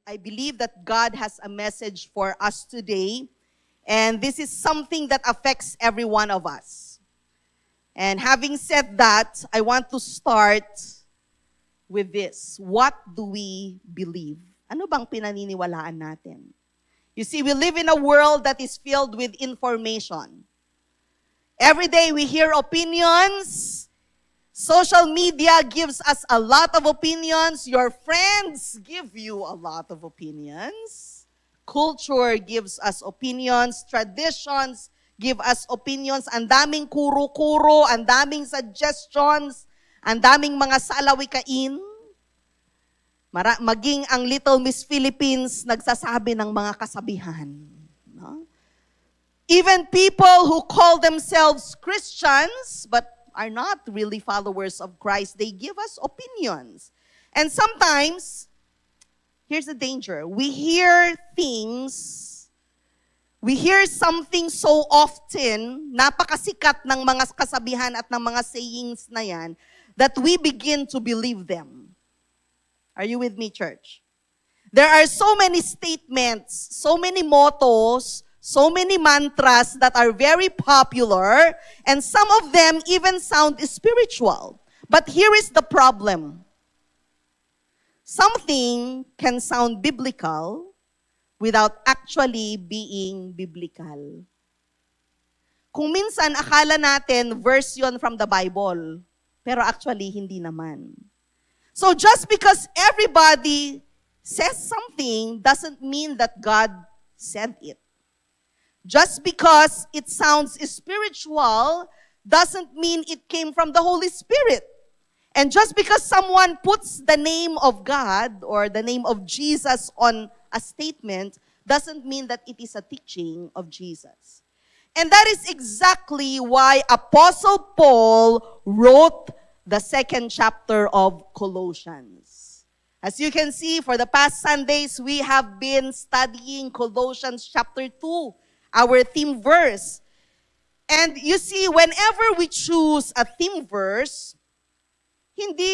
I believe that God has a message for us today, and this is something that affects every one of us. And having said that, I want to start with this. What do we believe? Ano bang pinaniniwalaan natin? You see, we live in a world that is filled with information. Every day we hear opinions. Social media gives us a lot of opinions. Your friends give you a lot of opinions. Culture gives us opinions. Traditions give us opinions. Ang daming kuro-kuro, ang daming suggestions, ang daming mga salawikain. Maging ang Little Miss Philippines nagsasabi ng mga kasabihan. No? Even people who call themselves Christians, but are not really followers of Christ, they give us opinions. And sometimes, here's the danger. We hear something so often, napakasikat ng mga kasabihan at ng mga sayings na yan, that we begin to believe them. Are you with me, church? There are so many statements, so many mottos, so many mantras that are very popular, and some of them even sound spiritual. But here is the problem. Something can sound biblical without actually being biblical. Kung minsan akala natin verse yun from the Bible, pero actually hindi naman. So just because everybody says something doesn't mean that God said it. Just because it sounds spiritual doesn't mean it came from the Holy Spirit. And just because someone puts the name of God or the name of Jesus on a statement doesn't mean that it is a teaching of Jesus. And that is exactly why Apostle Paul wrote the second chapter of Colossians. As you can see, for the past Sundays, we have been studying Colossians chapter 2. Our theme verse. And you see, whenever we choose a theme verse, hindi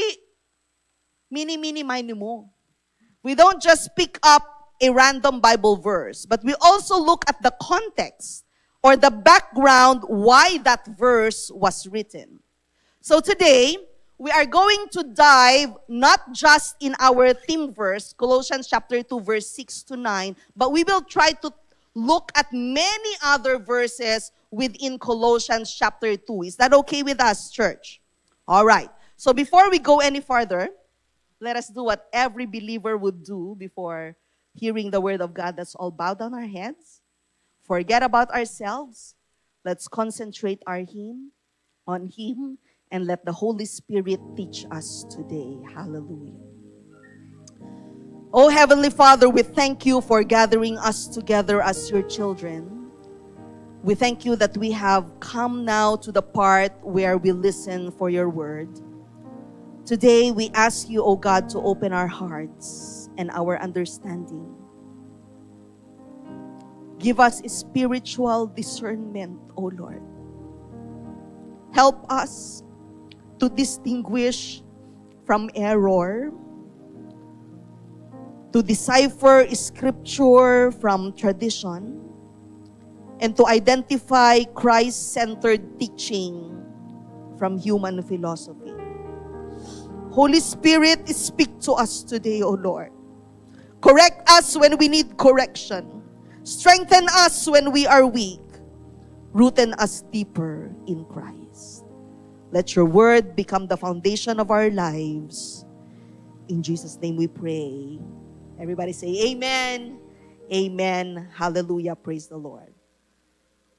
mini-mini-mini mo. We don't just pick up a random Bible verse, but we also look at the context or the background why that verse was written. So today, we are going to dive not just in our theme verse, Colossians chapter 2, verse 6 to 9, but we will try to look at many other verses within Colossians chapter 2. Is that okay with us, church? All right. So before we go any further, let us do what every believer would do before hearing the word of God. Let's all bow down our heads. Forget about ourselves. Let's concentrate on Him, and let the Holy Spirit teach us today. Hallelujah. Oh, Heavenly Father, we thank you for gathering us together as your children. We thank you that we have come now to the part where we listen for your word. Today, we ask you, oh God, to open our hearts and our understanding. Give us spiritual discernment, oh Lord. Help us to distinguish from error, to decipher scripture from tradition, and to identify Christ-centered teaching from human philosophy. Holy Spirit, speak to us today, O Lord. Correct us when we need correction. Strengthen us when we are weak. Rooten us deeper in Christ. Let your word become the foundation of our lives. In Jesus' name we pray. Everybody say amen. Amen. Hallelujah. Praise the Lord.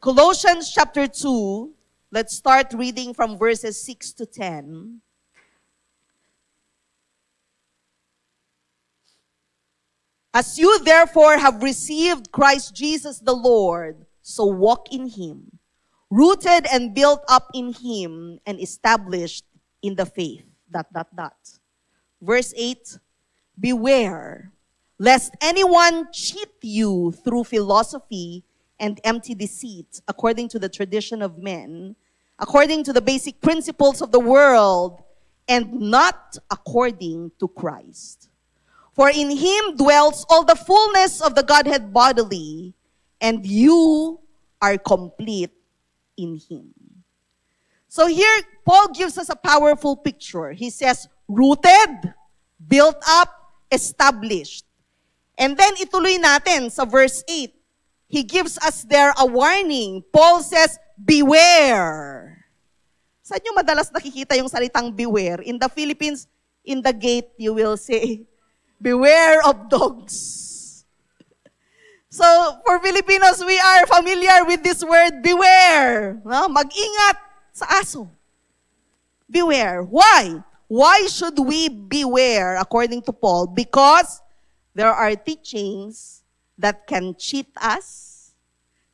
Colossians chapter 2. Let's start reading from verses 6 to 10. As you therefore have received Christ Jesus the Lord, so walk in Him, rooted and built up in Him and established in the faith. ... Verse 8, beware, lest anyone cheat you through philosophy and empty deceit, according to the tradition of men, according to the basic principles of the world, and not according to Christ. For in Him dwells all the fullness of the Godhead bodily, and you are complete in Him. So here, Paul gives us a powerful picture. He says, rooted, built up, established. And then ituloy natin sa verse 8. He gives us there a warning. Paul says, beware. Saan nyo madalas nakikita yung salitang beware? In the Philippines, in the gate, you will say, beware of dogs. So, for Filipinos, we are familiar with this word, beware. No? Mag-ingat sa aso. Beware. Why? Why should we beware, according to Paul? Because there are teachings that can cheat us,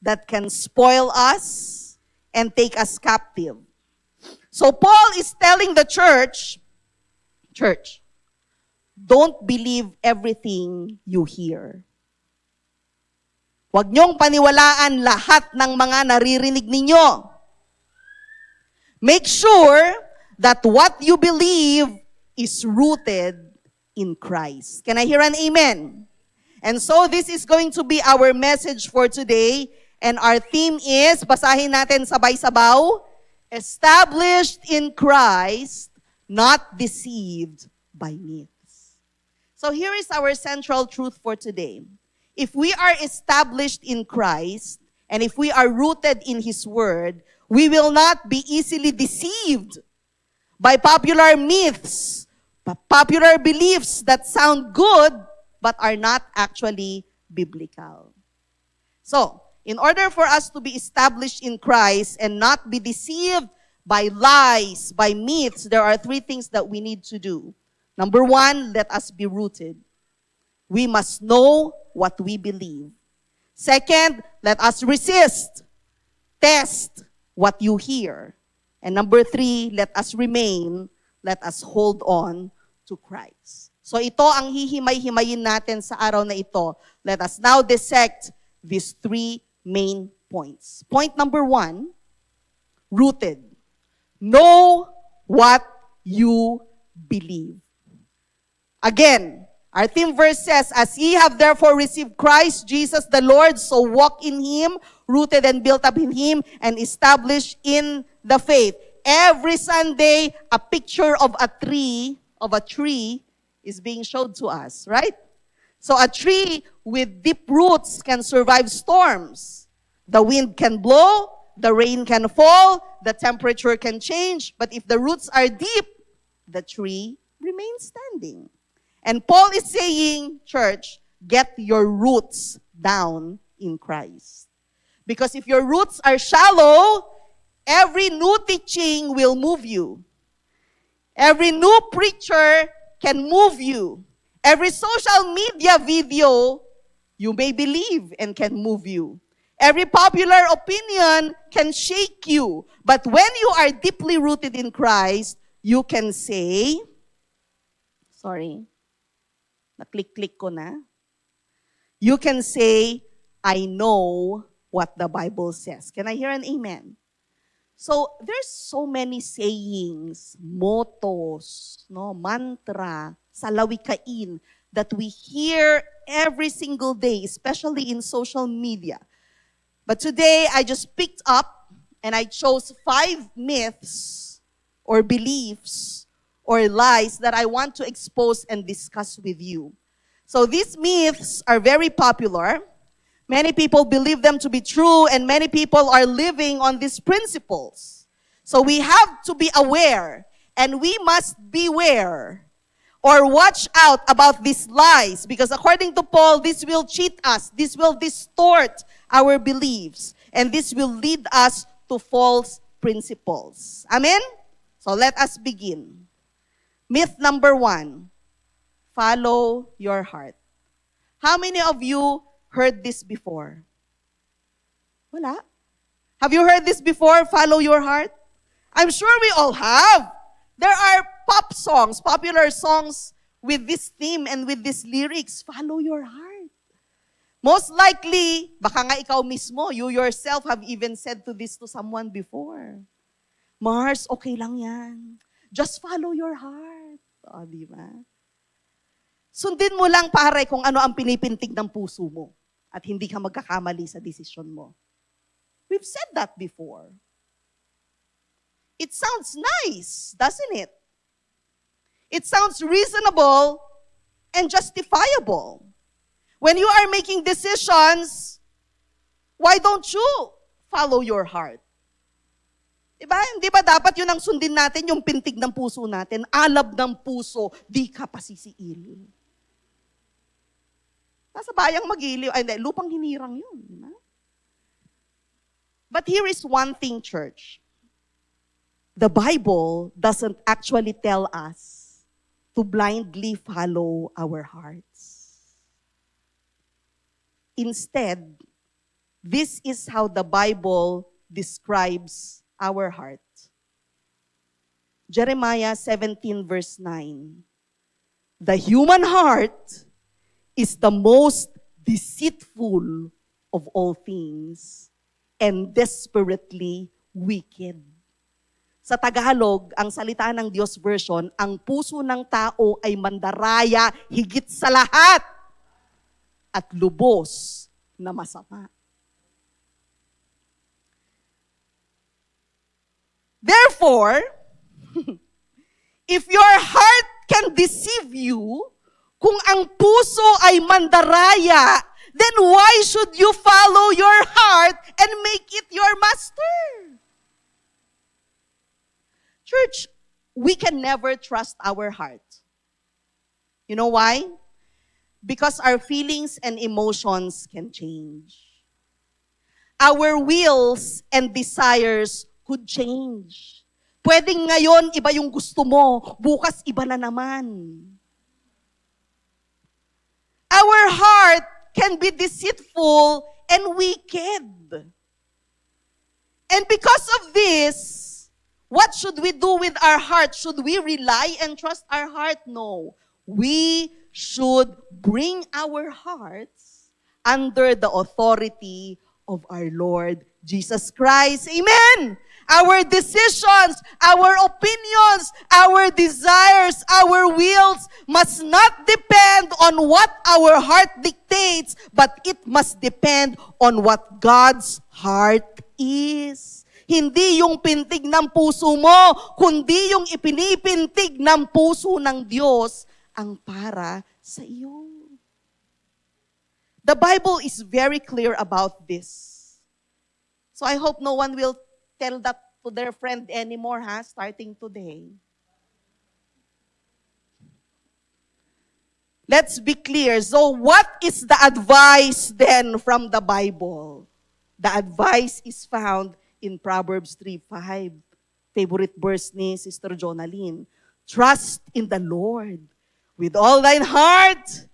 that can spoil us, and take us captive. So Paul is telling the church, don't believe everything you hear. Huwag niyong paniwalaan lahat ng mga naririnig ninyo. Make sure that what you believe is rooted in Christ. Can I hear an amen? And so this is going to be our message for today. And our theme is, basahin natin sabay-sabaw, established in Christ, not deceived by myths. So here is our central truth for today. If we are established in Christ, and if we are rooted in His Word, we will not be easily deceived by popular myths, popular beliefs that sound good, but are not actually biblical. So, in order for us to be established in Christ and not be deceived by lies, by myths, there are three things that we need to do. Number one, let us be rooted. We must know what we believe. Second, let us resist. Test what you hear. And number three, let us remain. Let us hold on to Christ. So ito ang hihimay-himayin natin sa araw na ito. Let us now dissect these three main points. Point number one, rooted. Know what you believe. Again, our theme verse says, as ye have therefore received Christ Jesus the Lord, so walk in Him, rooted and built up in Him, and established in the faith. Every Sunday, a picture of a tree is being showed to us, right? So a tree with deep roots can survive storms. The wind can blow, the rain can fall, the temperature can change, but if the roots are deep, the tree remains standing. And Paul is saying, church, get your roots down in Christ. Because if your roots are shallow, every new teaching will move you. Every new preacher can move you. Every social media video, you may believe and can move you. Every popular opinion can shake you. But when you are deeply rooted in Christ, you can say, na-click ko na. You can say, I know what the Bible says. Can I hear an amen? So, there's so many sayings, mottos, mantra, salawikain that we hear every single day, especially in social media. But today, I just picked up and I chose 5 myths or beliefs or lies that I want to expose and discuss with you. So these myths are very popular. Many people believe them to be true, and many people are living on these principles. So we have to be aware, and we must beware or watch out about these lies, because according to Paul, this will cheat us, this will distort our beliefs, and this will lead us to false principles. Amen? So let us begin. Myth number 1, follow your heart. How many of you heard this before? Wala? Have you heard this before, follow your heart? I'm sure we all have. There are pop songs, popular songs with this theme and with these lyrics, follow your heart. Most likely, baka nga ikaw mismo, you yourself have even said to someone before. Mars, okay lang yan. Just follow your heart. O, di ba? Sundin mo lang, pare, kung ano ang pinipintig ng puso mo at hindi ka magkakamali sa desisyon mo. We've said that before. It sounds nice, doesn't it? It sounds reasonable and justifiable. When you are making decisions, why don't you follow your heart? Diba? Hindi ba dapat yun ang sundin natin, yung pintig ng puso natin, alab ng puso, di ka pasisiil. Nasa bayang magiliw, ay hindi, lupang hinirang yun. Diba? But here is one thing, church. The Bible doesn't actually tell us to blindly follow our hearts. Instead, this is how the Bible describes our heart. Jeremiah 17 verse 9. The human heart is the most deceitful of all things and desperately wicked. Sa Tagalog, ang salita ng Diyos version, ang puso ng tao ay mandaraya higit sa lahat at lubos na masama. Therefore, if your heart can deceive you, kung ang puso ay mandaraya, then why should you follow your heart and make it your master? Church, we can never trust our heart. You know why? Because our feelings and emotions can change. Our wills and desires could change. Pwedeng ngayon, iba yung gusto mo. Bukas, iba na naman. Our heart can be deceitful and wicked. And because of this, what should we do with our heart? Should we rely and trust our heart? No. We should bring our hearts under the authority of our Lord Jesus Christ. Amen! Our decisions, our opinions, our desires, our wills must not depend on what our heart dictates, but it must depend on what God's heart is. Hindi yung pintig ng puso mo, kundi yung ipinipintig ng puso ng Diyos ang para sa iyo. The Bible is very clear about this. So I hope no one will tell that to their friend anymore, starting today. Let's be clear. So what is the advice then from the Bible? The advice is found in Proverbs 3:5. Favorite verse ni Sister Jonalyn. Trust in the Lord with all thine heart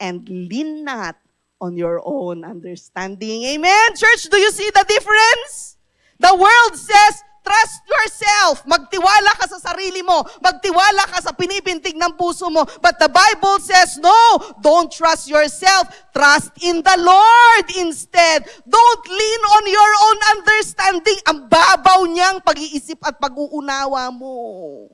and lean not on your own understanding. Amen? Church, do you see the difference? The world says, trust yourself. Magtiwala ka sa sarili mo. Magtiwala ka sa pinipintig ng puso mo. But the Bible says, no, don't trust yourself. Trust in the Lord instead. Don't lean on your own understanding. Ang babaw niyang pag-iisip at pag-uunawa mo.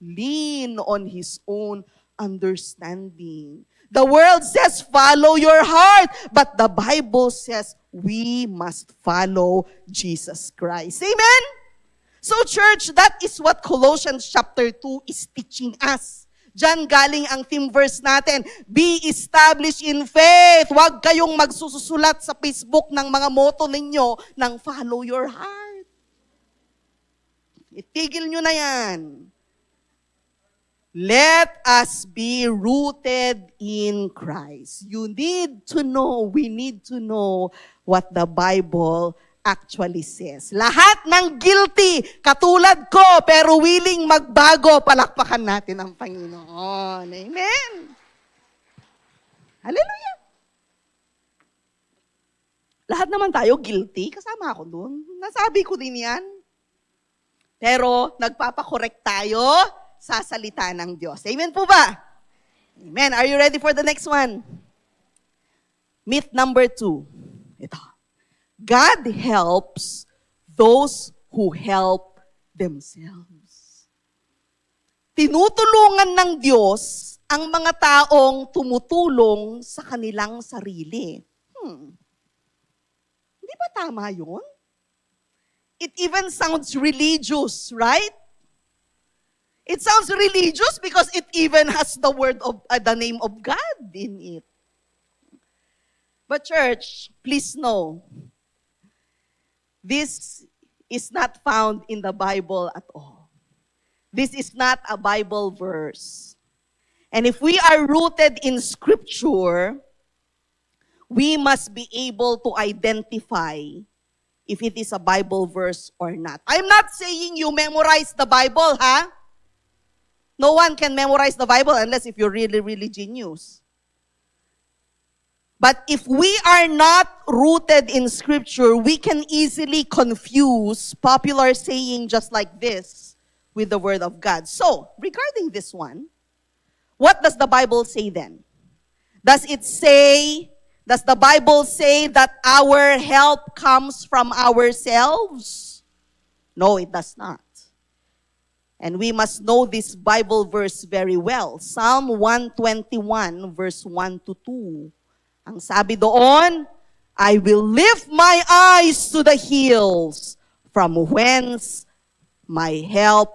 Lean on His own understanding. The world says, follow your heart. But the Bible says, we must follow Jesus Christ. Amen? So church, that is what Colossians chapter 2 is teaching us. Diyan galing ang theme verse natin, be established in faith. Huwag kayong magsusulat sa Facebook ng mga motto ninyo ng follow your heart. Itigil nyo na yan. Let us be rooted in Christ. You need to know, we need to know what the Bible actually says. Lahat ng guilty, katulad ko, pero willing magbago, palakpakan natin ang Panginoon. Amen. Hallelujah. Lahat naman tayo guilty, kasama ako doon. Nasabi ko din yan. Pero nagpapakorek tayo sa salita ng Diyos. Amen po ba? Amen. Are you ready for the next one? Myth number 2. Ito. God helps those who help themselves. Tinutulungan ng Diyos ang mga taong tumutulong sa kanilang sarili. Hindi ba tama yun? It even sounds religious, right? It sounds religious because it even has the the name of God in it. But church, please know, this is not found in the Bible at all. This is not a Bible verse. And if we are rooted in Scripture, we must be able to identify if it is a Bible verse or not. I'm not saying you memorize the Bible, ha? No one can memorize the Bible unless if you're really, really genius. But if we are not rooted in Scripture, we can easily confuse popular saying just like this with the Word of God. So, regarding this one, what does the Bible say then? Does the Bible say that our help comes from ourselves? No, it does not. And we must know this Bible verse very well. Psalm 121, verse 1 to 2. Ang sabi doon, I will lift my eyes to the hills, from whence my help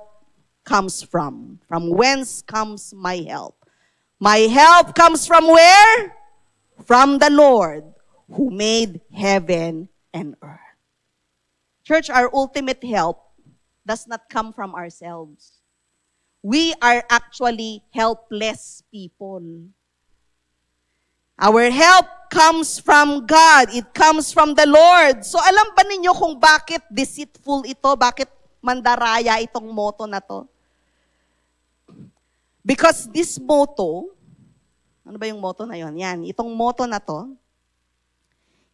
comes from. From whence comes my help? My help comes from where? From the Lord, who made heaven and earth. Church, our ultimate help does not come from ourselves. We are actually helpless people. Our help comes from God. It comes from the Lord. So alam ba ninyo kung bakit deceitful ito? Bakit mandaraya itong motto na to? Because this motto, ano ba yung motto na yon? Yan, itong motto na to,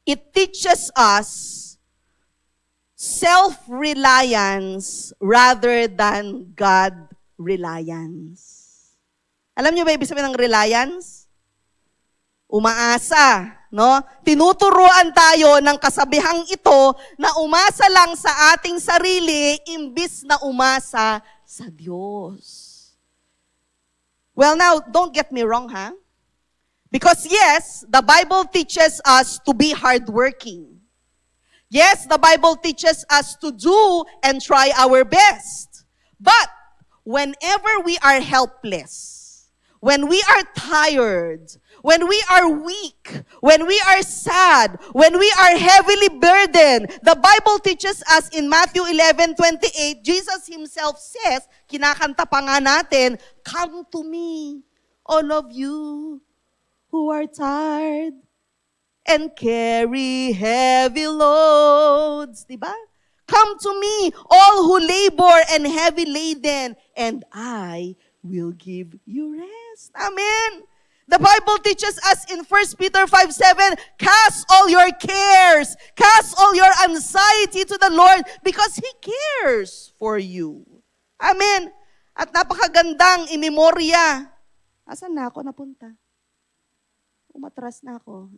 it teaches us self-reliance rather than God-reliance. Alam niyo ba ibig sabihin ng reliance? Umaasa, no? Tinuturuan tayo ng kasabihang ito na umasa lang sa ating sarili imbis na umasa sa Diyos. Well, now, don't get me wrong, ha? Because yes, the Bible teaches us to be hardworking. Yes, the Bible teaches us to do and try our best. But whenever we are helpless, when we are tired, when we are weak, when we are sad, when we are heavily burdened, the Bible teaches us in Matthew 11:28, Jesus Himself says, kinakanta pa nga natin, come to me, all of you who are tired and carry heavy loads. Diba? Come to me, all who labor and heavy laden, and I will give you rest. Amen. The Bible teaches us in 1 Peter 5:7, cast all your cares, cast all your anxiety to the Lord because He cares for you. Amen. At napakagandang imemorya. Asan na ako napunta? Umatras na ako.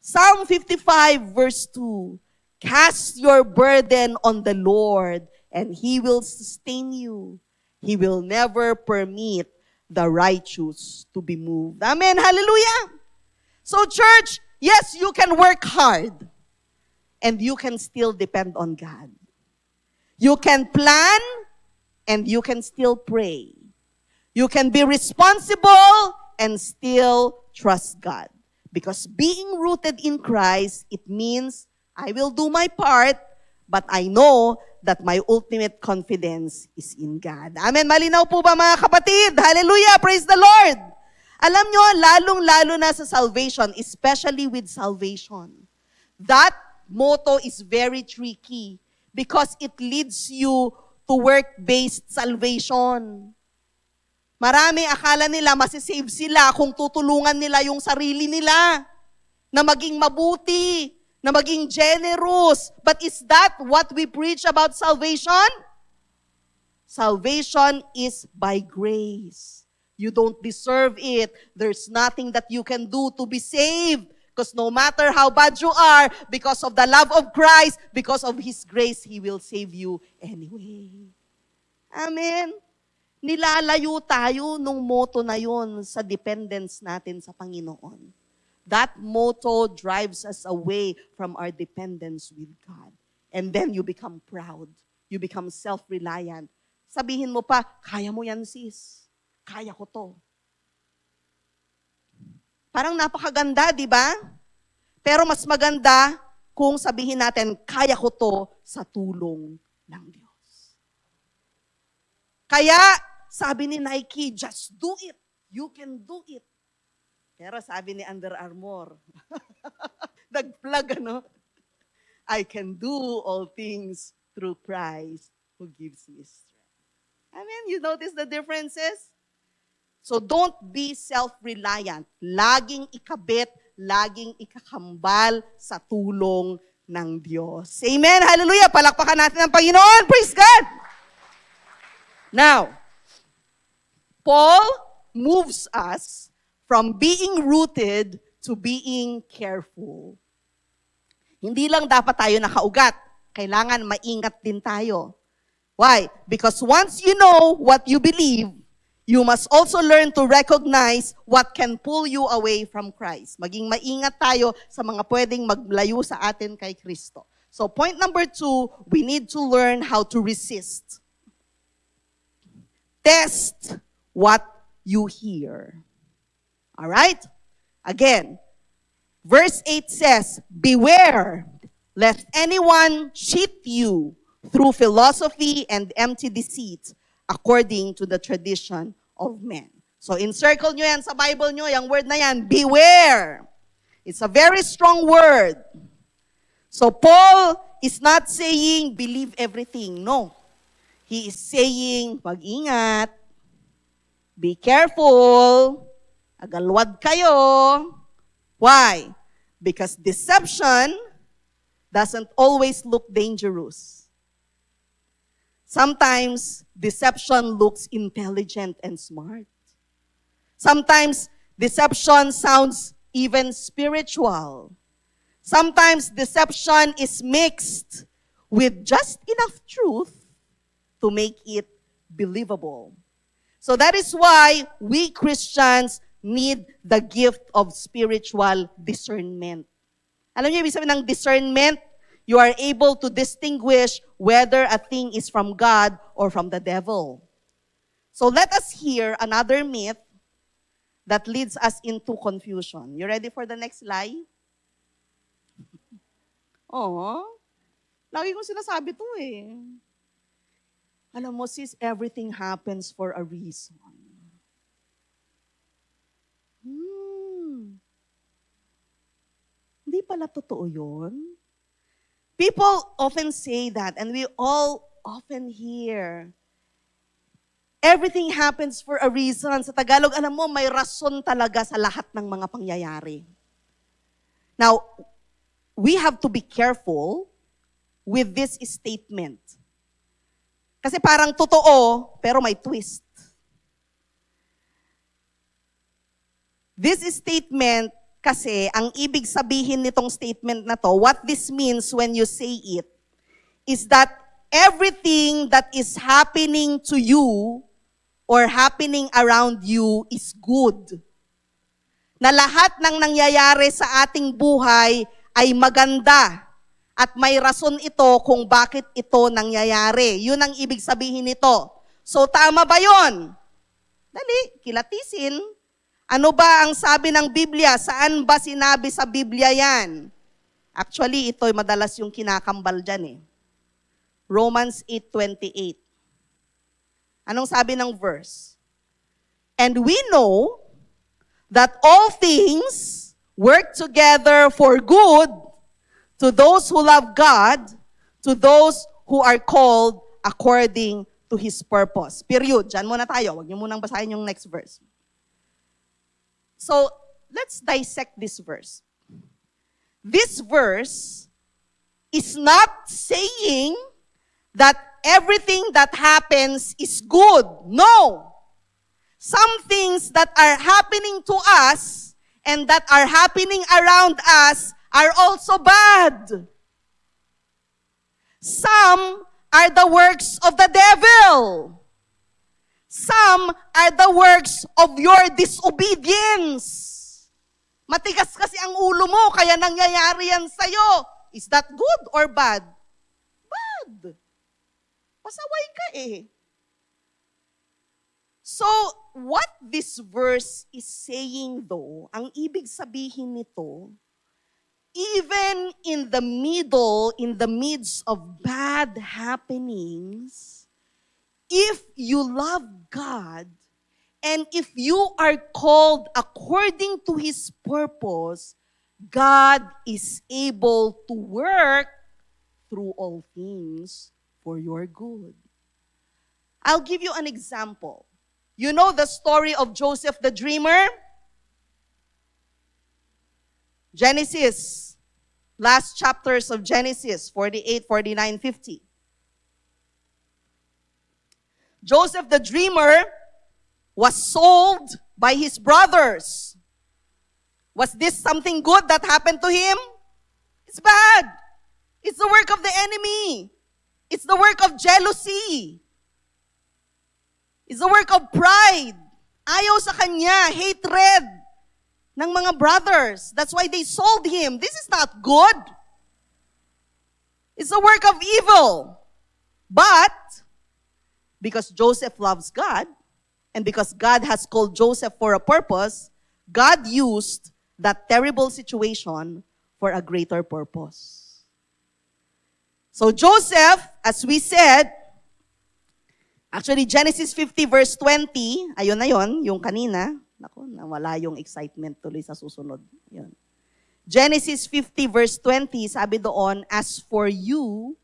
Psalm 55 verse 2, cast your burden on the Lord and He will sustain you. He will never permit the righteous to be moved. Amen. Hallelujah. So church, yes, you can work hard and you can still depend on God. You can plan and you can still pray. You can be responsible and still trust God. Because being rooted in Christ, it means I will do my part, but I know that my ultimate confidence is in God. Amen. Malinaw po ba mga kapatid? Hallelujah. Praise the Lord. Alam nyo, lalong-lalo na sa salvation, especially with salvation, that motto is very tricky because it leads you to work-based salvation. Marami akala nila masisave sila kung tutulungan nila yung sarili nila na maging mabuti, na maging generous. But is that what we preach about salvation? Salvation is by grace. You don't deserve it. There's nothing that you can do to be saved. Because no matter how bad you are, because of the love of Christ, because of His grace, He will save you anyway. Amen. nilalayo tayo nung motto na yun sa dependence natin sa Panginoon. That motto drives us away from our dependence with God. And then you become proud. You become self-reliant. Sabihin mo pa, kaya mo yan sis. Kaya ko to. Parang napakaganda, di ba? Pero mas maganda kung sabihin natin, kaya ko to sa tulong ng Diyos. Kaya, sabi ni Nike, just do it. You can do it. Pero sabi ni Under Armour, nag-plug, I can do all things through Christ who gives me strength. Amen? You notice the differences? So don't be self-reliant. Laging ikabit, laging ikakambal sa tulong ng Diyos. Amen? Hallelujah! Palakpakan natin ang Panginoon. Praise God! Now, Paul moves us from being rooted to being careful. Hindi lang dapat tayo nakaugat. Kailangan maingat din tayo. Why? Because once you know what you believe, you must also learn to recognize what can pull you away from Christ. Maging maingat tayo sa mga pwedeng maglayo sa atin kay Kristo. So point number 2, we need to learn how to resist. Test what you hear. All right? Again, verse 8 says, beware lest anyone cheat you through philosophy and empty deceit according to the tradition of men. So encircle nyo yan sa Bible nyo, yung word na yan, beware. It's a very strong word. So Paul is not saying believe everything. No. He is saying, mag-ingat, be careful, agalwad kayo. Why? Because deception doesn't always look dangerous. Sometimes, deception looks intelligent and smart. Sometimes, deception sounds even spiritual. Sometimes, deception is mixed with just enough truth to make it believable. So that is why we Christians need the gift of spiritual discernment. Alam niyo, ibig sabihin ng discernment, you are able to distinguish whether a thing is from God or from the devil. So let us hear another myth that leads us into confusion. You ready for the next lie? Oh, lagi kong sinasabi to eh. Alam mo sis, everything happens for a reason. Hindi pala totoo yun. People often say that, and we all often hear, everything happens for a reason. Sa Tagalog, alam mo, may rason talaga sa lahat ng mga pangyayari. Now, we have to be careful with this statement. Kasi parang totoo, pero may twist. This statement, kasi ang ibig sabihin nitong statement na to, what this means when you say it, is that everything that is happening to you or happening around you is good. Na lahat ng nangyayari sa ating buhay ay maganda. At may rason ito kung bakit ito nangyayari. Yun ang ibig sabihin nito. So tama ba yun? Dali, kilatisin. Ano ba ang sabi ng Biblia? Saan ba sinabi sa Biblia yan? Actually, ito madalas yung kinakambal dyan eh. Romans 8:28. Anong sabi ng verse? And we know that all things work together for good to those who love God, to those who are called according to His purpose. Period. Diyan muna tayo. Huwag niyo munang basahin yung next verse. So, let's dissect this verse. This verse is not saying that everything that happens is good. No. Some things that are happening to us and that are happening around us are also bad. Some are the works of the devil. Some are the works of your disobedience. Matigas kasi ang ulo mo, kaya nangyayari yan sa'yo. Is that good or bad? Bad. Pasaway ka eh. So, what this verse is saying though, ang ibig sabihin nito, even in the midst of bad happenings, if you love God, and if you are called according to His purpose, God is able to work through all things for your good. I'll give you an example. You know the story of Joseph the dreamer? Genesis, last chapters of Genesis, 48, 49, 50. Joseph the dreamer was sold by his brothers. Was this something good that happened to him? It's bad. It's the work of the enemy. It's the work of jealousy. It's the work of pride. Ayaw sa kanya, hatred ng mga brothers. That's why they sold him. This is not good. It's the work of evil. But, because Joseph loves God, and because God has called Joseph for a purpose, God used that terrible situation for a greater purpose. So Joseph, as we said, actually Genesis 50 verse 20, ayun na yon, yung kanina. Naku, nawala yung excitement tuloy sa susunod. Yun. Genesis 50 verse 20, sabi doon, as for you,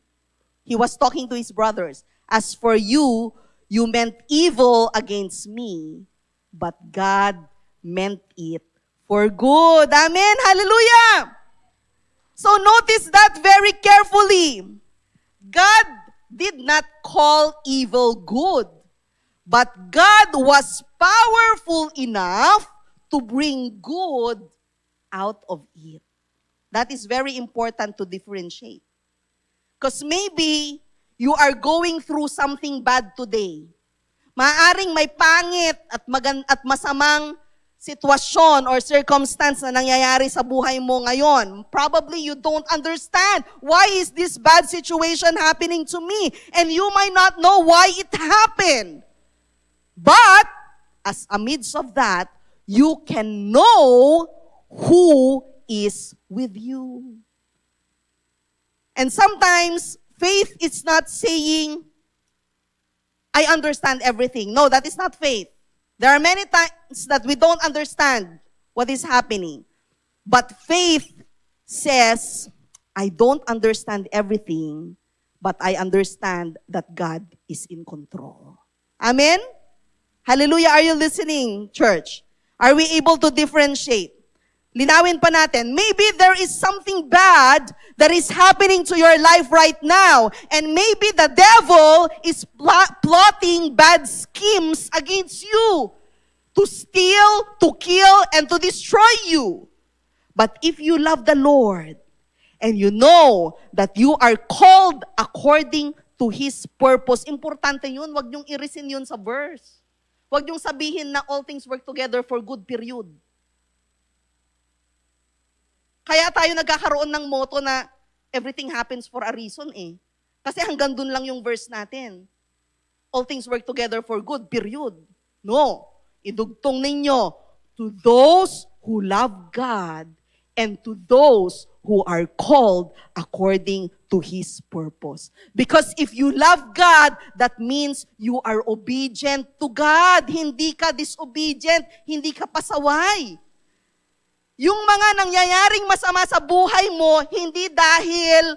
he was talking to his brothers, as for you, you meant evil against me, but God meant it for good. Amen? Hallelujah! So notice that very carefully. God did not call evil good, but God was powerful enough to bring good out of it. That is very important to differentiate. Because maybe you are going through something bad today. Maaring may pangit at masamang sitwasyon or circumstance na nangyayari sa buhay mo ngayon. Probably you don't understand, why is this bad situation happening to me? And you might not know why it happened. But, as amidst of that, you can know who is with you. And sometimes, faith is not saying, I understand everything. No, that is not faith. There are many times that we don't understand what is happening. But faith says, I don't understand everything, but I understand that God is in control. Amen? Hallelujah. Are you listening, church? Are we able to differentiate? Linawin pa natin, maybe there is something bad that is happening to your life right now. And maybe the devil is plotting bad schemes against you to steal, to kill, and to destroy you. But if you love the Lord, and you know that you are called according to His purpose, importante yun, wag niyong irisin yun sa verse. Wag niyong sabihin na all things work together for good, period. Kaya tayo nagkakaroon ng motto na everything happens for a reason eh. Kasi hanggang dun lang yung verse natin. All things work together for good, period. No. Idugtong ninyo, to those who love God and to those who are called according to His purpose. Because if you love God, that means you are obedient to God. Hindi ka disobedient, hindi ka pasaway. Yung mga nangyayaring masama sa buhay mo, hindi dahil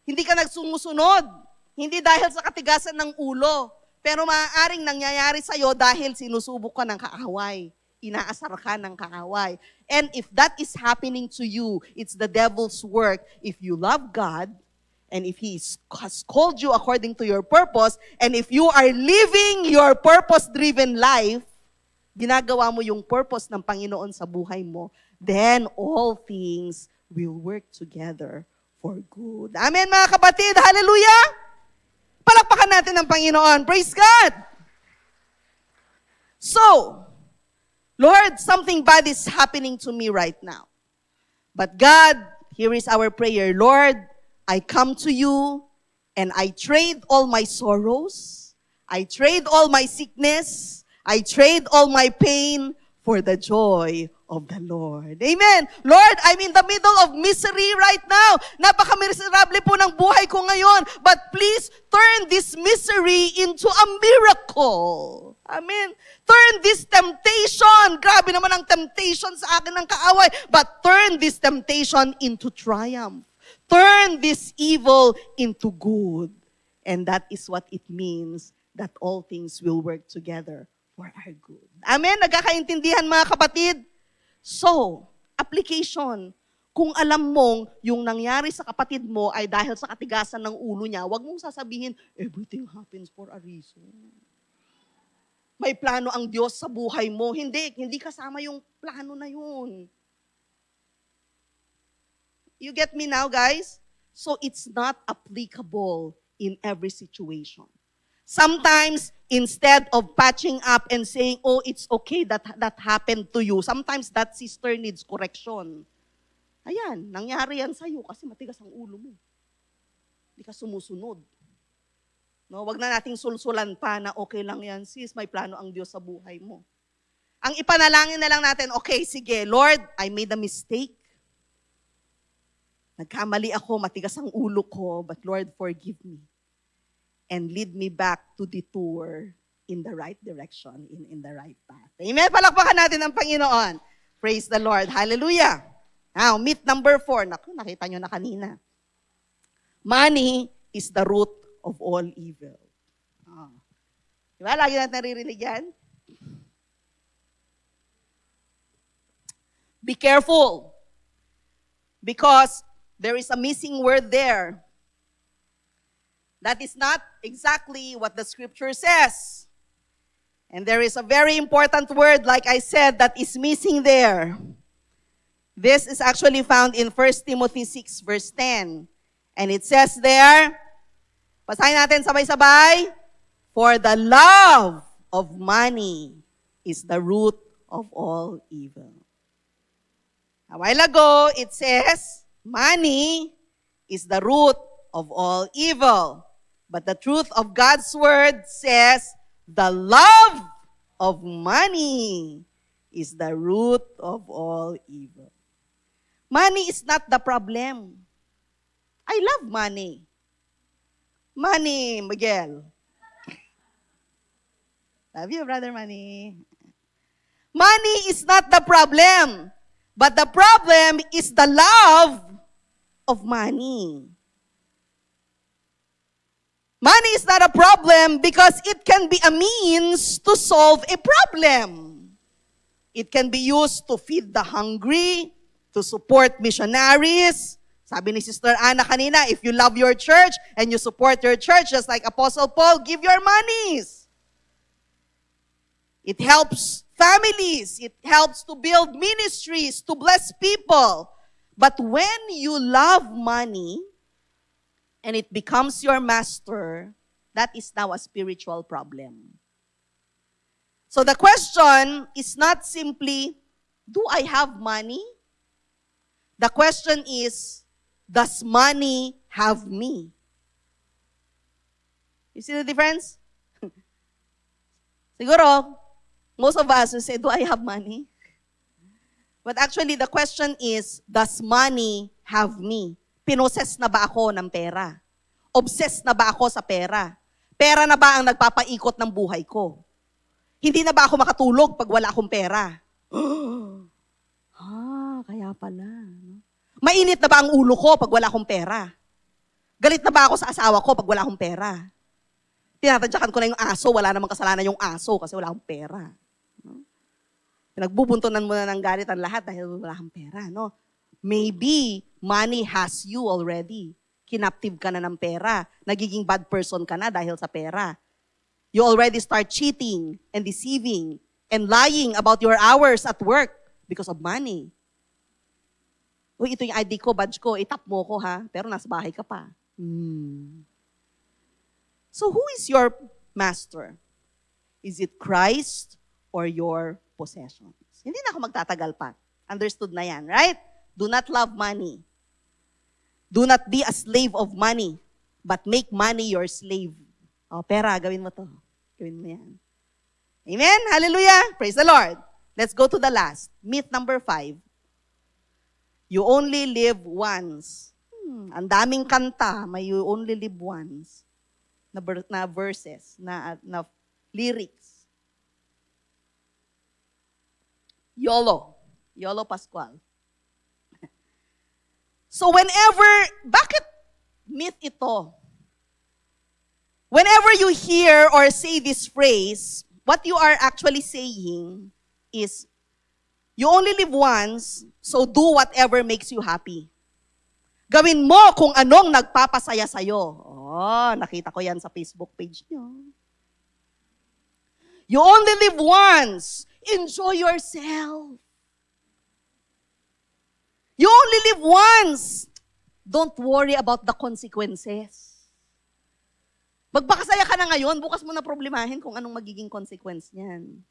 hindi ka nagsumusunod, hindi dahil sa katigasan ng ulo, pero maaaring nangyayari sa'yo dahil sinusubok ka ng kaaway, inaasar ka ng kaaway. And if that is happening to you, it's the devil's work. If you love God, and if He has called you according to your purpose, and if you are living your purpose-driven life, ginagawa mo yung purpose ng Panginoon sa buhay mo, then all things will work together for good. Amen, mga kapatid. Hallelujah! Palakpakan natin ang Panginoon. Praise God! So, Lord, something bad is happening to me right now. But God, here is our prayer. Lord, I come to you and I trade all my sorrows. I trade all my sickness. I trade all my pain for the joy of the Lord. Amen. Lord, I'm in the middle of misery right now. Napaka-miserable po ng buhay ko ngayon. But please turn this misery into a miracle. Amen. Turn this temptation. Grabe naman ang temptation sa akin ng kaaway. But turn this temptation into triumph. Turn this evil into good. And that is what it means that all things will work together for our good. Amen? Nagkakaintindihan mga kapatid? So, application. Kung alam mong yung nangyari sa kapatid mo ay dahil sa katigasan ng ulo niya, huwag mong sasabihin, everything happens for a reason. May plano ang Diyos sa buhay mo. Hindi kasama yung plano na yun. You get me now, guys? So it's not applicable in every situation. Sometimes, instead of patching up and saying, oh, it's okay that happened to you, sometimes that sister needs correction. Ayan, nangyari yan sa'yo kasi matigas ang ulo mo. Hindi ka sumusunod. No, wag na nating sulsulan pa na okay lang yan, sis, may plano ang Diyos sa buhay mo. Ang ipanalangin na lang natin, okay, sige, Lord, I made a mistake. Nagkamali ako, matigas ang ulo ko, but Lord, forgive me. And lead me back to the tour in the right direction, in the right path. Amen? Palakpakan natin ang Panginoon. Praise the Lord. Hallelujah. Now, myth number 4. Naku, nakita nyo na kanina. Money is the root of all evil. Oh. Diba? Lagi natin naririnig yan. Be careful. Because there is a missing word there. That is not exactly what the scripture says. And there is a very important word, like I said, that is missing there. This is actually found in 1 Timothy 6 verse 10. And it says there, basahin natin sabay-sabay, for the love of money is the root of all evil. A while ago, it says, money is the root of all evil. But the truth of God's word says, the love of money is the root of all evil. Money is not the problem. I love money. Money, Miguel. Love you, brother Money. Money is not the problem. But the problem is the love of money. Money is not a problem because it can be a means to solve a problem. It can be used to feed the hungry, to support missionaries. Sabi ni Sister Anna kanina, if you love your church and you support your church, just like Apostle Paul, give your monies. It helps families. It helps to build ministries, to bless people. But when you love money, and it becomes your master, that is now a spiritual problem. So the question is not simply, do I have money? The question is, does money have me? You see the difference? Siguro, most of us will say, do I have money? But actually, the question is, does money have me? Pinoses na ba ako ng pera? Obsessed na ba ako sa pera? Pera na ba ang nagpapaikot ng buhay ko? Hindi na ba ako makatulog pag wala akong pera? Kaya pala. No? Mainit na ba ang ulo ko pag wala akong pera? Galit na ba ako sa asawa ko pag wala akong pera? Tinatadyakan ko na yung aso, wala namang kasalanan yung aso kasi wala akong pera. No? Pinagbubuntunan mo na ng galit ang lahat dahil wala akong pera. No? Maybe money has you already. Kinaptive ka na ng pera. Nagiging bad person ka na dahil sa pera. You already start cheating and deceiving and lying about your hours at work because of money. Uy, ito yung ID ko, badge ko, itap mo ko ha, pero nasa bahay ka pa. So who is your master? Is it Christ or your possessions. Hindi na ako magtatagal pa. Understood na yan, right? Do not love money. Do not be a slave of money, but make money your slave. O, pera, gawin mo to. Gawin mo yan. Amen? Hallelujah! Praise the Lord. Let's go to the last. Myth number 5. You only live once. Ang daming kanta, may you only live once na verses, na lyrics. YOLO. YOLO Pascual. So bakit myth ito? Whenever you hear or say this phrase, what you are actually saying is, you only live once, so do whatever makes you happy. Gawin mo kung anong nagpapasaya sa'yo. Oh, nakita ko yan sa Facebook page niyo. You only live once. Enjoy yourself. You only live once. Don't worry about the consequences. Magpakasaya ka na ngayon, bukas mo na problemahin kung anong magiging consequence niyan.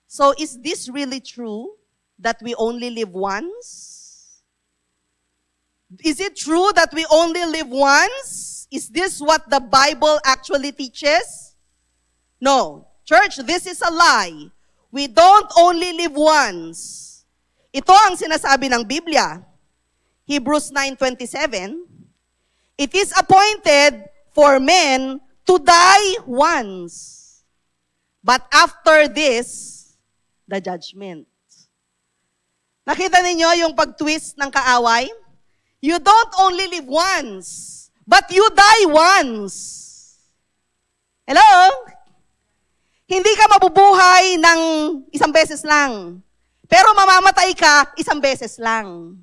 So, is this really true that we only live once? Is it true that we only live once? Is this what the Bible actually teaches? No. Church, this is a lie. We don't only live once. Ito ang sinasabi ng Biblia. Hebrews 9:27. It is appointed for men to die once. But after this, the judgment. Nakita ninyo yung pag-twist ng kaaway? You don't only live once, but you die once. Hello? Hindi ka mabubuhay ng isang beses lang. Pero mamamatay ka isang beses lang.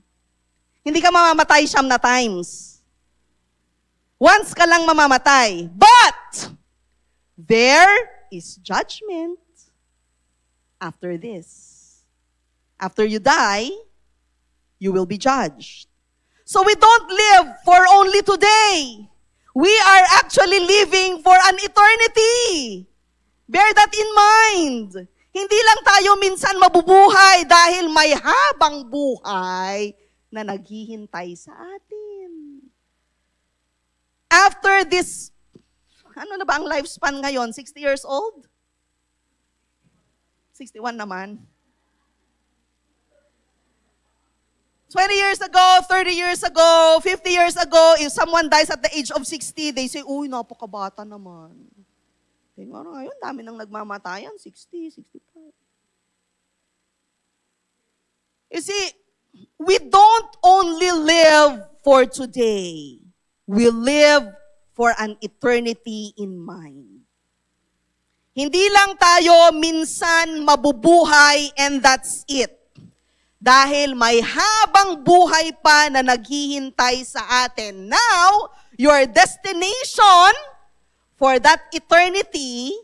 Hindi ka mamamatay 9 times. Once ka lang mamamatay. But, there is judgment after this. After you die, you will be judged. So we don't live for only today. We are actually living for an eternity. Bear that in mind. Hindi lang tayo minsan mabubuhay dahil may habang buhay na naghihintay sa atin. After this, ano na ba ang lifespan ngayon? 60 years old? 61 naman. 20 years ago, 30 years ago, 50 years ago, if someone dies at the age of 60, they say, uy, napakabata naman. Tingnan mo ngayon, dami nang nagmamatayan, 60, 65. You see, we don't only live for today. We live for an eternity in mind. Hindi lang tayo minsan mabubuhay and that's it. Dahil may habang buhay pa na naghihintay sa atin. Now, your destination for that eternity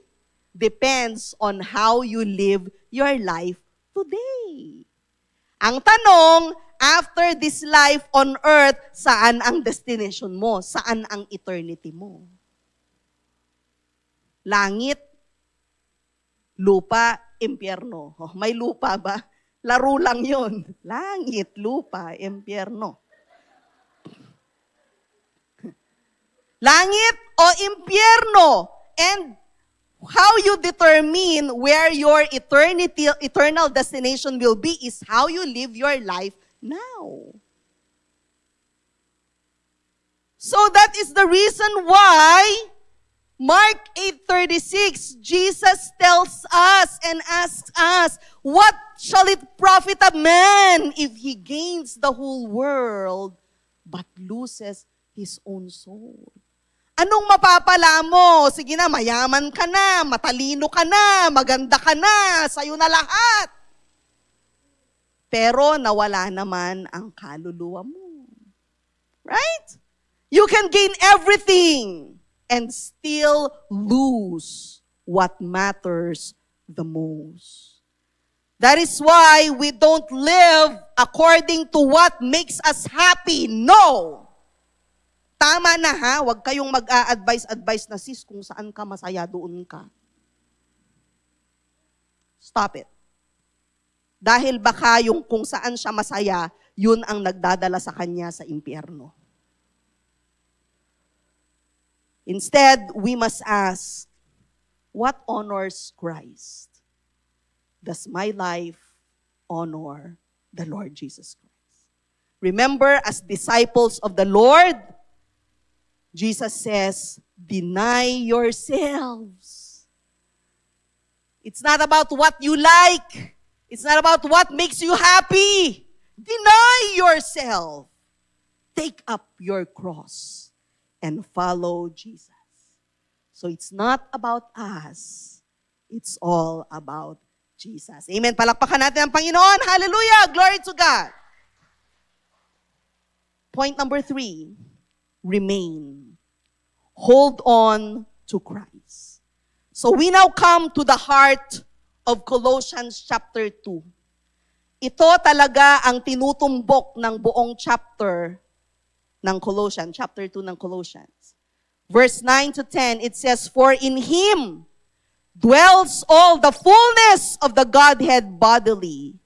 depends on how you live your life today. Ang tanong, after this life on earth, saan ang destination mo? Saan ang eternity mo? Langit, lupa, impyerno. Oh, may lupa ba? Laro lang yun. Langit, lupa, impyerno. Langit o impyerno. And how you determine where your eternal destination will be is how you live your life now. So that is the reason why Mark 8:36, Jesus tells us and asks us, what shall it profit a man if he gains the whole world but loses his own soul? Anong mapapala mo? Sige na, mayaman ka na, matalino ka na, maganda ka na, sa'yo na lahat. Pero nawala naman ang kaluluwa mo. Right? You can gain everything and still lose what matters the most. That is why we don't live according to what makes us happy. No! Tama na ha, huwag kayong mag-a-advise na sis kung saan ka masaya doon ka. Stop it. Dahil baka yung kung saan siya masaya, yun ang nagdadala sa kanya sa impyerno. Instead, we must ask, what honors Christ? Does my life honor the Lord Jesus Christ? Remember, as disciples of the Lord, Jesus says, deny yourselves. It's not about what you like. It's not about what makes you happy. Deny yourself. Take up your cross and follow Jesus. So it's not about us. It's all about Jesus. Amen. Palakpakan natin ang Panginoon. Hallelujah. Glory to God. Point number 3, remain. Hold on to Christ. So we now come to the heart of Colossians chapter 2. Ito talaga ang tinutumbok ng buong chapter ng Colossians, chapter 2 ng Colossians. Verse 9 to 10, it says, for in Him dwells all the fullness of the Godhead bodily,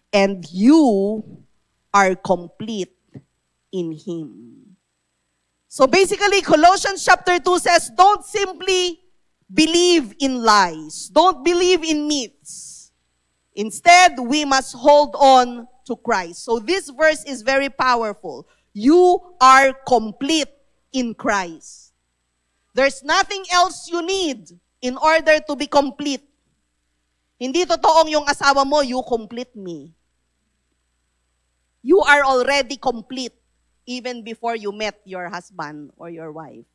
and you are complete in Him. So basically, Colossians chapter 2 says, don't simply believe in lies. Don't believe in myths. Instead, we must hold on to Christ. So this verse is very powerful. You are complete in Christ. There's nothing else you need in order to be complete. Hindi totoong yung asawa mo, you complete me. You are already complete even before you met your husband or your wife.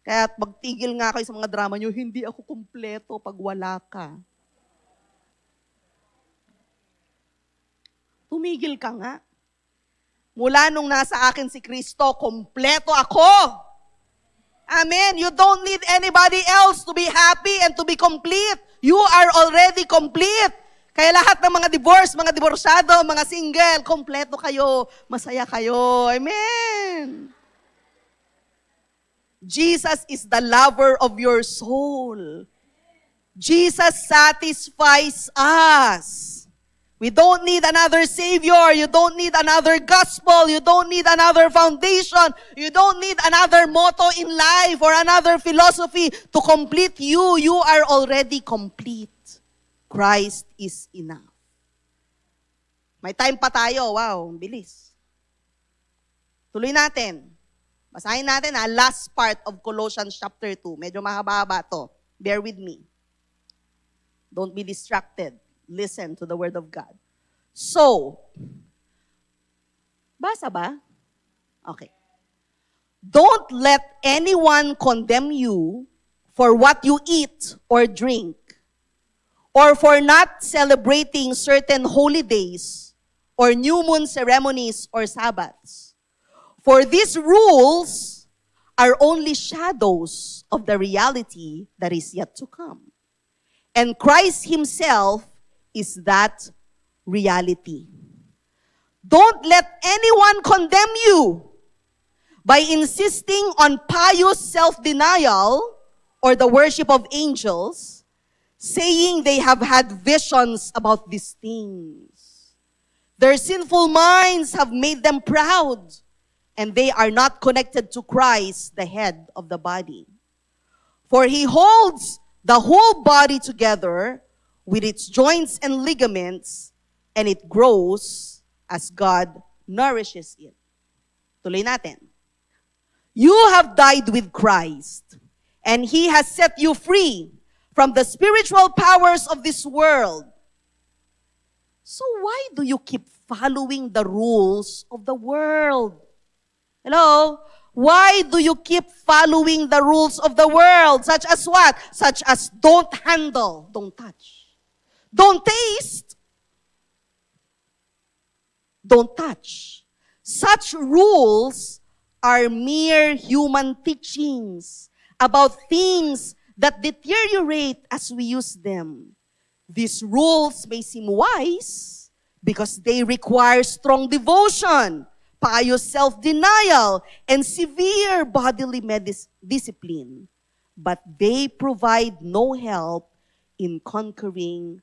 Kaya magtigil nga kayo sa mga drama nyo, hindi ako kumpleto pag wala ka. Tumigil ka nga. Mula nung nasa akin si Kristo, kumpleto ako. Amen. You don't need anybody else to be happy and to be complete. You are already complete. Kaya lahat ng mga divorce, mga divorsyado, mga single, kumpleto kayo, masaya kayo. Amen. Jesus is the lover of your soul. Jesus satisfies us. We don't need another Savior. You don't need another gospel. You don't need another foundation. You don't need another motto in life or another philosophy to complete you. You are already complete. Christ is enough. May time pa tayo. Wow, bilis. Tuloy natin. Basahin natin last part of Colossians chapter 2. Medyo mahaba-haba to. Bear with me. Don't be distracted. Listen to the word of God. So, basa ba? Okay. Don't let anyone condemn you for what you eat or drink, or for not celebrating certain holy days, or new moon ceremonies or Sabbaths. For these rules are only shadows of the reality that is yet to come. And Christ Himself is that reality. Don't let anyone condemn you by insisting on pious self-denial or the worship of angels, saying they have had visions about these things. Their sinful minds have made them proud, and they are not connected to Christ, the head of the body. For He holds the whole body together with its joints and ligaments, and it grows as God nourishes it. Tuloy natin. You have died with Christ, and He has set you free from the spiritual powers of this world. So why do you keep following the rules of the world? Hello? Why do you keep following the rules of the world? Such as what? Such as don't handle, don't touch. Don't taste, don't touch. Such rules are mere human teachings about things that deteriorate as we use them. These rules may seem wise because they require strong devotion, pious self-denial, and severe bodily discipline. But they provide no help in conquering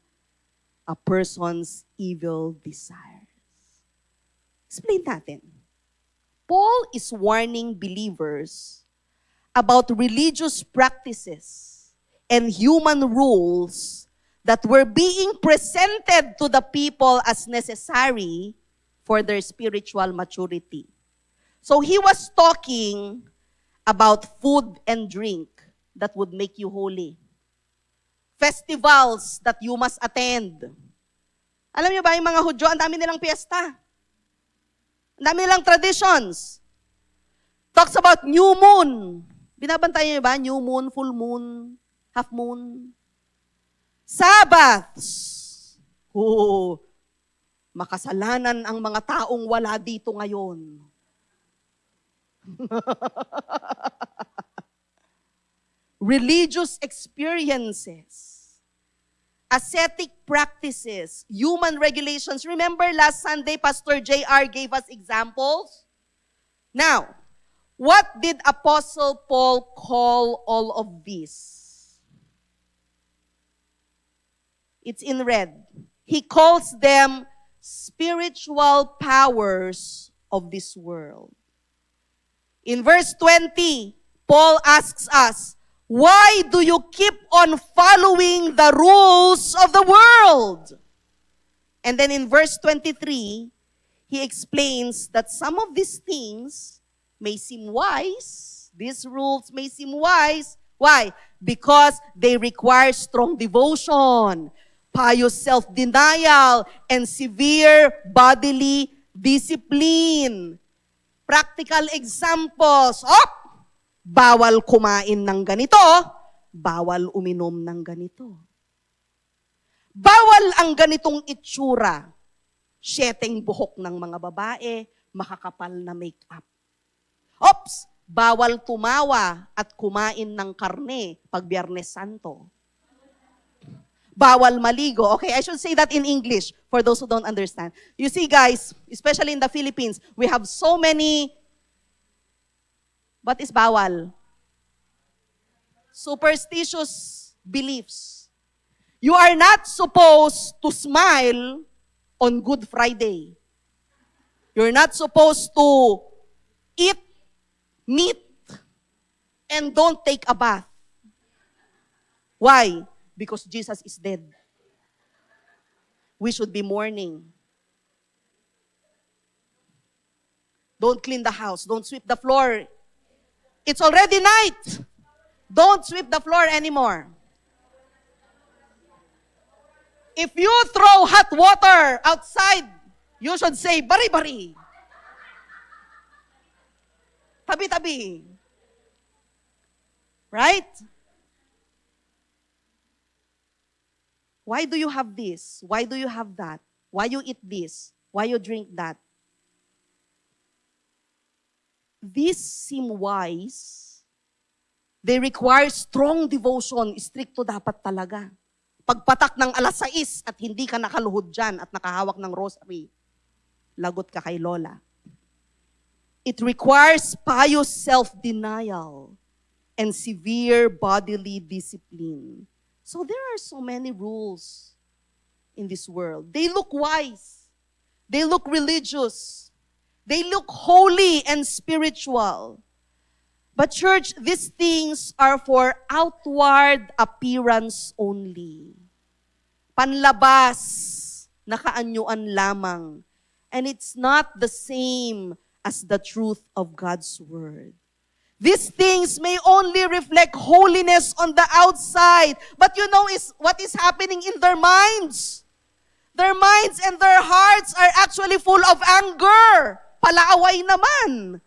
a person's evil desires. Explain natin. Paul is warning believers about religious practices and human rules that were being presented to the people as necessary for their spiritual maturity. So he was talking about food and drink that would make you holy. Festivals that you must attend. Alam niyo ba, yung mga Hudyo, ang dami nilang piyesta. Ang dami nilang traditions. Talks about new moon. Binabantayan niyo ba? New moon, full moon, half moon. Sabbaths. Oh, makasalanan ang mga taong wala dito ngayon. Religious experiences, ascetic practices, human regulations. Remember last Sunday, Pastor JR gave us examples? Now, what did Apostle Paul call all of this? It's in red. He calls them spiritual powers of this world. In verse 20, Paul asks us, why do you keep on following the rules of the world? And then in verse 23, he explains that some of these things may seem wise. These rules may seem wise. Why? Because they require strong devotion, pious self-denial, and severe bodily discipline. Practical examples. Bawal kumain ng ganito, bawal uminom ng ganito. Bawal ang ganitong itsura. 7 buhok ng mga babae, makakapal na make-up. Bawal tumawa at kumain ng karne pag Biyernes Santo. Bawal maligo. Okay, I should say that in English for those who don't understand. You see guys, especially in the Philippines, we have so many. What is bawal? Superstitious beliefs. You are not supposed to smile on Good Friday. You're not supposed to eat meat and don't take a bath. Why? Because Jesus is dead. We should be mourning. Don't clean the house. Don't sweep the floor. It's already night. Don't sweep the floor anymore. If you throw hot water outside, you should say, bari-bari. Tabi-tabi. Right? Why do you have this? Why do you have that? Why you eat this? Why you drink that? These seem wise. They require strong devotion. Stricto dapat talaga. Pagpatak ng 6:00 at hindi ka nakaluhod dyan at nakahawak ng rosary, lagot ka kay Lola. It requires pious self-denial and severe bodily discipline. So there are so many rules in this world. They look wise. They look religious. They look holy and spiritual. But church, these things are for outward appearance only. Panlabas, nakaanyuan lamang. And it's not the same as the truth of God's word. These things may only reflect holiness on the outside. But you know what is happening in their minds? Their minds and their hearts are actually full of anger. Palaaway naman.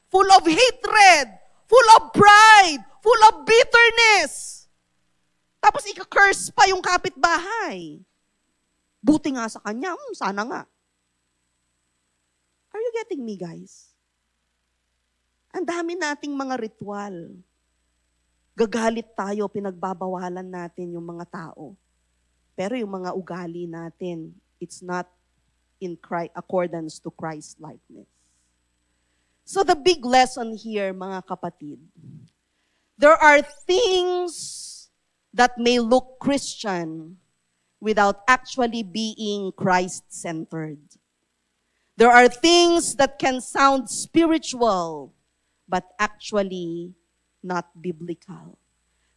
Full of hatred. Full of pride. Full of bitterness. Tapos ika-curse pa yung kapitbahay. Buti nga sa kanya, sana nga. Are you getting me, guys? Ang dami nating mga ritual. Gagalit tayo, pinagbabawalan natin yung mga tao. Pero yung mga ugali natin, it's not in accordance to Christ-likeness. So the big lesson here, mga kapatid, there are things that may look Christian without actually being Christ-centered. There are things that can sound spiritual, but actually not biblical.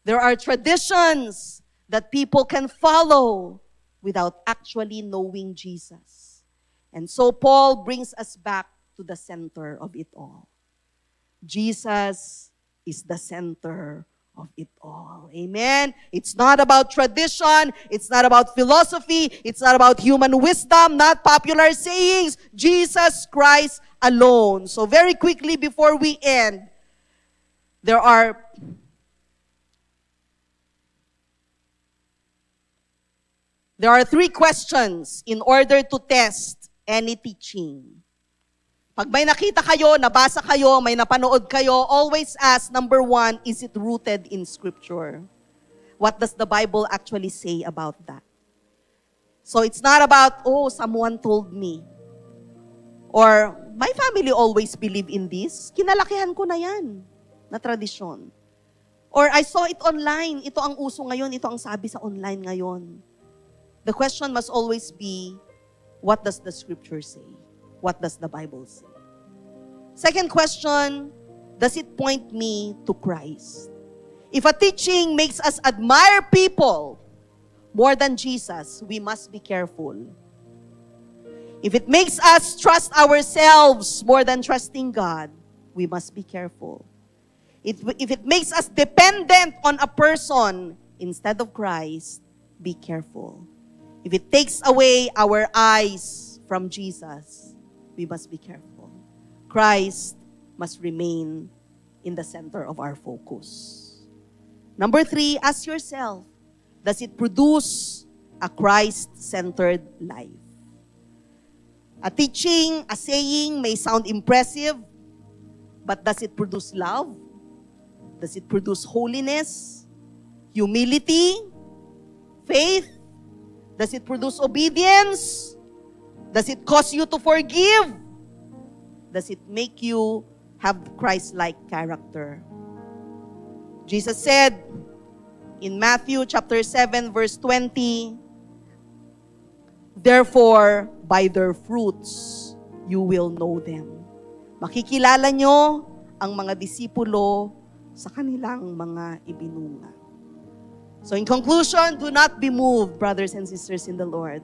There are traditions that people can follow without actually knowing Jesus. And so Paul brings us back to the center of it all. Jesus is the center of it all. Amen? It's not about tradition. It's not about philosophy. It's not about human wisdom, not popular sayings. Jesus Christ alone. So very quickly before we end, there are three questions in order to test any teaching. Pag may nakita kayo, nabasa kayo, may napanood kayo, always ask, number one, is it rooted in Scripture? What does the Bible actually say about that? So it's not about, someone told me. Or, my family always believe in this. Kinalakihan ko na yan, na tradisyon. Or, I saw it online. Ito ang uso ngayon, ito ang sabi sa online ngayon. The question must always be, what does the Scripture say? What does the Bible say? Second question, does it point me to Christ? If a teaching makes us admire people more than Jesus, we must be careful. If it makes us trust ourselves more than trusting God, we must be careful. If it makes us dependent on a person instead of Christ, be careful. If it takes away our eyes from Jesus, we must be careful. Christ must remain in the center of our focus. Number 3, ask yourself, does it produce a Christ-centered life? A teaching, a saying may sound impressive, but does it produce love? Does it produce holiness, humility, faith? Does it produce obedience? Does it cause you to forgive? Does it make you have Christ-like character? Jesus said in Matthew chapter 7 verse 20, therefore, by their fruits, you will know them. Makikilala nyo ang mga disipulo sa kanilang mga ibinunga. So in conclusion, do not be moved, brothers and sisters in the Lord.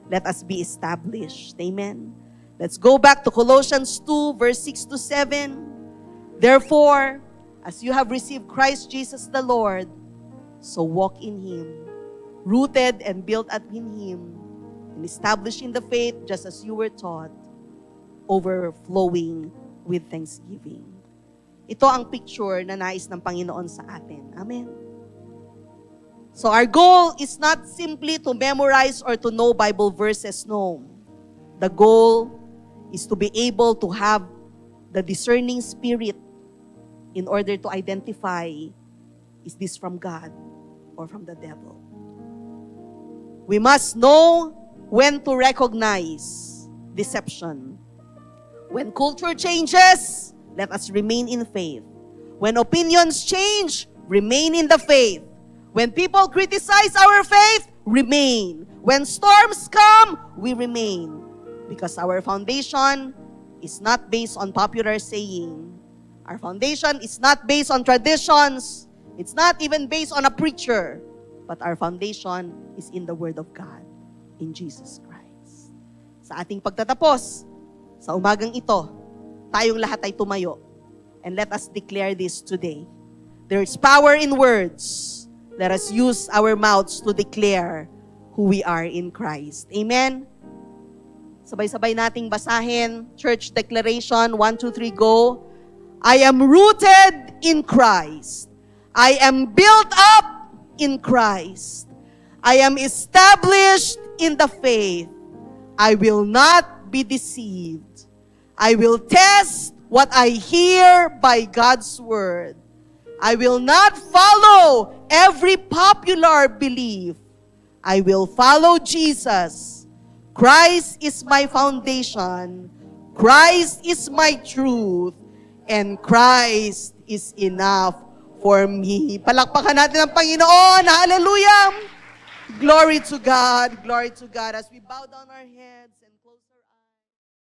Let us be established. Amen. Let's go back to Colossians 2, verse 6 to 7. Therefore, as you have received Christ Jesus the Lord, so walk in Him, rooted and built up in Him, and established in the faith just as you were taught, overflowing with thanksgiving. Ito ang picture na nais ng Panginoon sa atin. Amen. So our goal is not simply to memorize or to know Bible verses, no. The goal is to be able to have the discerning spirit in order to identify, is this from God or from the devil? We must know when to recognize deception. When culture changes, let us remain in faith. When opinions change, remain in the faith. When people criticize our faith, remain. When storms come, we remain. Because our foundation is not based on popular saying. Our foundation is not based on traditions. It's not even based on a preacher. But our foundation is in the Word of God, in Jesus Christ. Sa ating pagtatapos, sa umagang ito, tayong lahat ay tumayo. And let us declare this today. There is power in words. Let us use our mouths to declare who we are in Christ. Amen? Sabay-sabay nating basahin. Church declaration, 1, 2, 3, go. I am rooted in Christ. I am built up in Christ. I am established in the faith. I will not be deceived. I will test what I hear by God's word. I will not follow every popular belief. I will follow Jesus. Christ is my foundation. Christ is my truth. And Christ is enough for me. Palakpakan natin ang Panginoon. Hallelujah! Glory to God. Glory to God. As we bow down our heads and close our